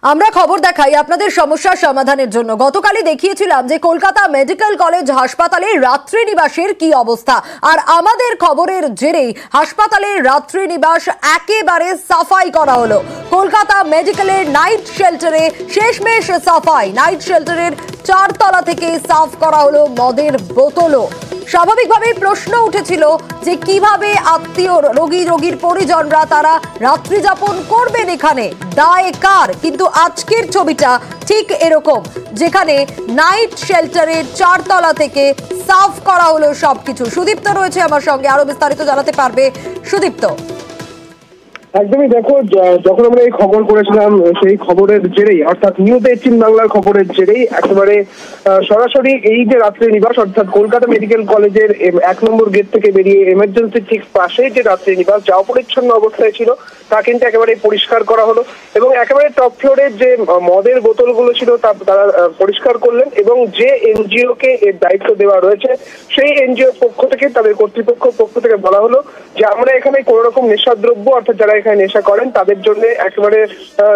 আমরা খবর দেখাই আপনাদের সমস্যার সমাধানের জন্য। গতকালই দেখিয়েছিলাম যে কলকাতা মেডিকেল কলেজ হাসপাতালে রাত্রি নিবাসের কি অবস্থা, আর আমাদের খবরের জেরেই হাসপাতালের রাত্রি নিবাস একেবারে সাফাই করা হলো। কলকাতা মেডিকেলের নাইট শেল্টারে শেষমেশ সাফাই। নাইট শেল্টারের 4 তলা থেকে সাফ করা হলো মদের বোতলও। স্বাভাবিকভাবেই প্রশ্ন উঠেছিল যে কিভাবে আত্মীয় রোগীর পরিজনরা তারা রাত্রি যাপন করবেন, এখানে দায় কার? কিন্তু আজকের ছবিটা ঠিক এরকম, যেখানে নাইট শেল্টারের 4 তলা থেকে সাফ করা হলো সবকিছু। সুদীপ্ত রয়েছে আমার সঙ্গে, আরো বিস্তারিত জানাতে পারবে সুদীপ্ত। একদমই, দেখো, যখন আমরা এই খবর করেছিলাম সেই খবরের জেরেই, অর্থাৎ নিউজ 18 বাংলার খবরের জেরেই একেবারে সরাসরি এই যে রাত্রি নিবাস, অর্থাৎ কলকাতা মেডিকেল কলেজের 1 নম্বর গেট থেকে বেরিয়ে এমার্জেন্সি ঠিক পাশে যে রাত্রি নিবাস যা অপরিচ্ছন্ন অবস্থায় ছিল তা কিন্তু একেবারে পরিষ্কার করা হলো, এবং একেবারে টপ ফ্লোরের যে মদের বোতলগুলো ছিল তা তারা পরিষ্কার করলেন। এবং যে এনজিও কে এর দায়িত্ব দেওয়া রয়েছে সেই এনজিওর পক্ষ থেকে, তাদের কর্তৃপক্ষ পক্ষ থেকে বলা হলো যে আমরা এখানে কোনো রকম নেশাদ্রব্য, অর্থাৎ যারা এখানে নেশা করেন তাদের জন্য একেবারে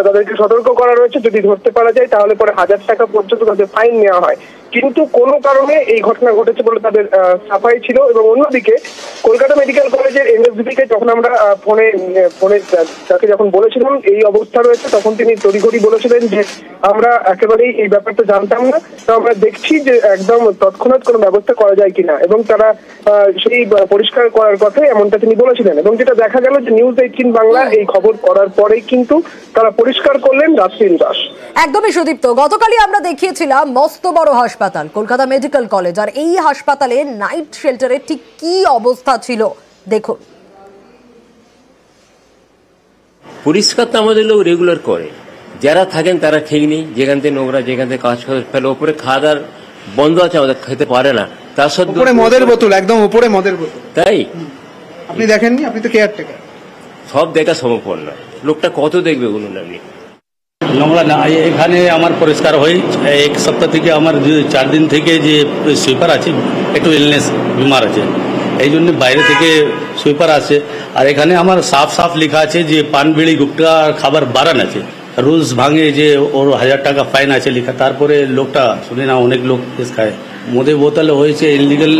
তাদেরকে সতর্ক করা রয়েছে। যদি ধরতে পারা যায় তাহলে পরে 1000 টাকা পর্যন্ত তাদের ফাইন নেওয়া হয়। কিন্তু কোনো কারণে এই ঘটনা ঘটেছে বলে তাদের সাফাই ছিল। এবং অন্যদিকে কলকাতা মেডিকেল কলেজের এমএসডি কে যখন আমরা ফোনে তাকে যখন বলেছিলাম এই অবস্থা রয়েছে, তখন তিনি তড়িঘড়ি বলেছিলেন যে আমরা একেবারেই এই ব্যাপারটা জানতাম না, তো আমরা দেখছি যে একদম তৎক্ষণাৎ কোনো ব্যবস্থা করা যায় কিনা, এবং তারা সেই পরিষ্কার করার কথাই এমনটা তিনি বলেছিলেন। এবং যেটা দেখা গেল যে নিউজ 18 বাংলা এই খবর করার পরেই কিন্তু তারা পরিষ্কার করলেন রাত্রি নিবাস। একদমই সুদীপ্ত, গতকালই আমরা দেখিয়েছিলাম মস্ত বড় হাসপাতাল কলকাতা মেডিকেল কলেজ, আর এই হাসপাতালে নাইট শেল্টারে ঠিক কি অবস্থা ছিল দেখুন। পরিষ্কার তো আমাদের লোক রেগুলার করে, যারা থাকেন তারা ঠিক নেই, যেখান থেকে নোংরা, যেখান থেকে কাজ করে ফেলে। ওপরে খাওয়া দাওয়ার বন্ধ আছে, আমাদের খেতে পারে না, তার সত্ত্বেও মদের বোতল, একদম উপরে মদের বোতল। তাই আপনি দেখেননি? আপনি তো কেয়ারটেকার। সব দেখা সম্ভব না, লোকটা কত দেখবে বলুন আপনি। নোংরা না, এখানে আমার পরিষ্কার হয়ে 1 সপ্তাহ থেকে আমার 4 দিন থেকে যে সুইপার আছে একটু ইলনেস বিমার আছে, এই জন্য বাইরে থেকে সুইপার আছে। আর এখানে আমার সাফ লেখা আছে যে পান বিড়ি গুটকা খাবার বারণ আছে, রুলস ভাঙে যে ওর 1000 টাকা ফাইন আছে লেখা। তারপরে লোকটা শুনি না অনেক লোক কেস খায়, মদের বোতলে হয়েছে ইলিগাল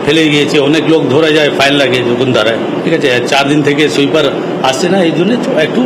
ফেলে গিয়েছে, অনেক লোক ধরে যায়, ফাইন লাগে যখন ধরায়। ঠিক আছে, 4 দিন থেকে সুইপার আসছে না, এই জন্য একটু